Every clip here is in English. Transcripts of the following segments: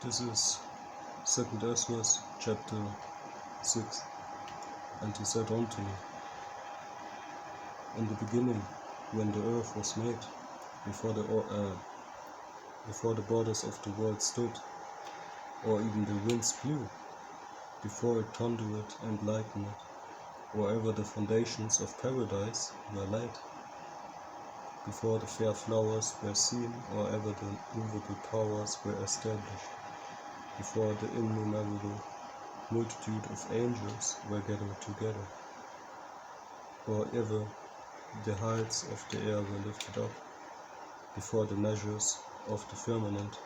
This is 2nd Ezra chapter 6. And he said unto me, in the beginning, when the earth was made, before the borders of the world stood, or even the winds blew, before it thundered and lightened, or ever the foundations of paradise were laid, before the fair flowers were seen, or ever the movable powers were established, before the innumerable multitude of angels were gathered together, or ever the heights of the air were lifted up, before the measures of the firmament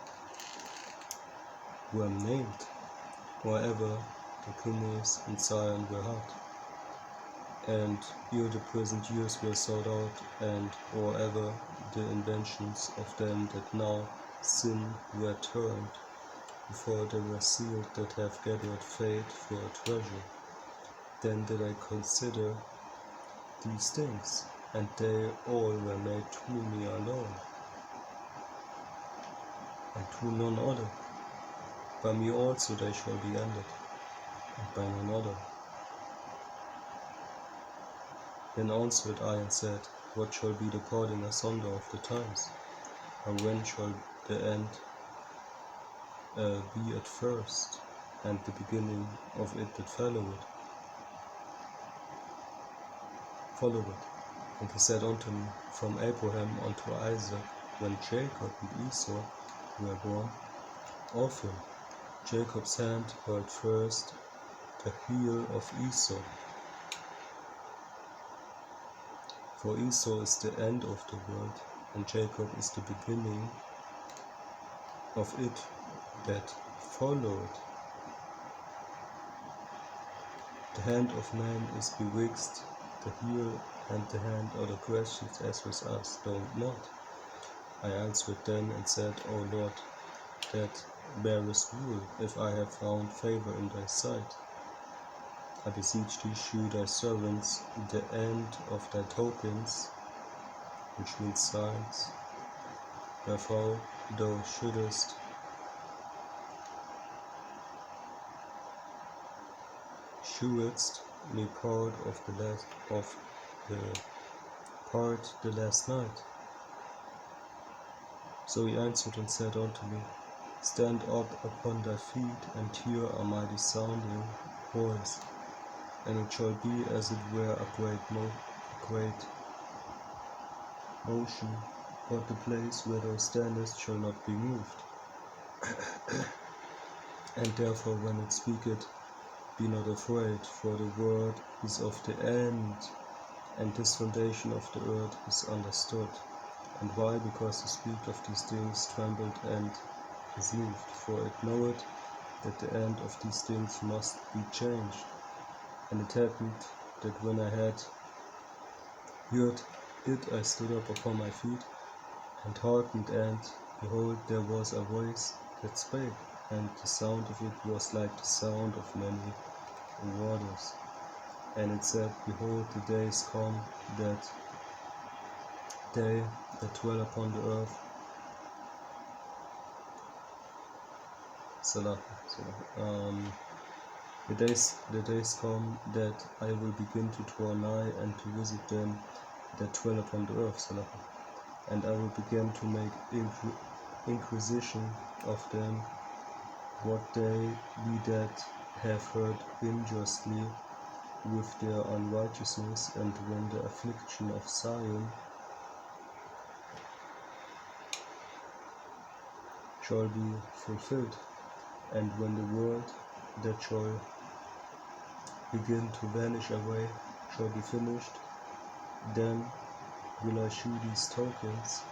were named, or ever the kingdoms in Zion were hard, and ere the present years were sought out, and or ever the inventions of them that now sin were turned, before they were sealed that have gathered faith for a treasure. Then did I consider these things, and they all were made to me alone, and to none other. By me also they shall be ended, and by none other. Then answered I and said, what shall be the parting asunder of the times? And when shall the end be at first, and the beginning of it that follow it? And he said unto me, from Abraham unto Isaac, when Jacob and Esau were born, of him Jacob's hand held first the heel of Esau. For Esau is the end of the world, and Jacob is the beginning of it that followed. The hand of man is bewitched, the heel and the hand are the questions as with us, don't not. I answered then and said, O Lord, that bearest rule, if I have found favor in thy sight. I beseech thee, shew thy servants the end of thy tokens, which means signs, wherefore thou shouldest shewest me part the last night. So he answered and said unto me, stand up upon thy feet, and hear a mighty sounding voice, and it shall be as it were a great motion, but the place where thou standest shall not be moved. And therefore when it speaketh, be not afraid, for the word is of the end, and this foundation of the earth is understood. And why? Because the speak of these things trembled and is moved, for it knoweth that the end of these things must be changed. And it happened that when I had heard it, I stood up upon my feet, and hearkened, and behold, there was a voice that spake, and the sound of it was like the sound of many waters. And it said, behold, the days come that they that dwell upon the earth, the days come that I will begin to draw nigh and to visit them that dwell upon the earth, and I will begin to make inquisition of them, what they be that have heard unjustly with their unrighteousness, and when the affliction of Zion shall be fulfilled, and when the world that shall begin to vanish away shall be finished, then will I shew these tokens.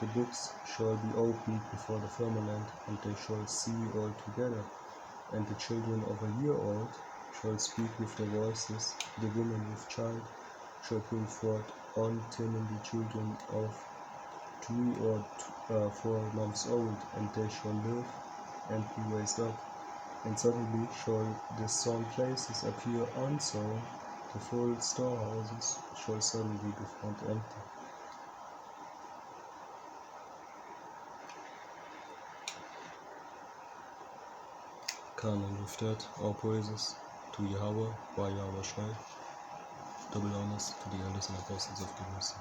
The books shall be opened before the firmament, and they shall see all together, and the children of a year old shall speak with their voices, the woman with child shall bring forth untimely children of 3 or 4 months old, and they shall live and be raised up. And suddenly shall the sown places appear unsown, the full storehouses shall suddenly be found empty. And with that, all praises to Yahweh, Yahweh Shai, double honors to the elders and apostles of the Mercy.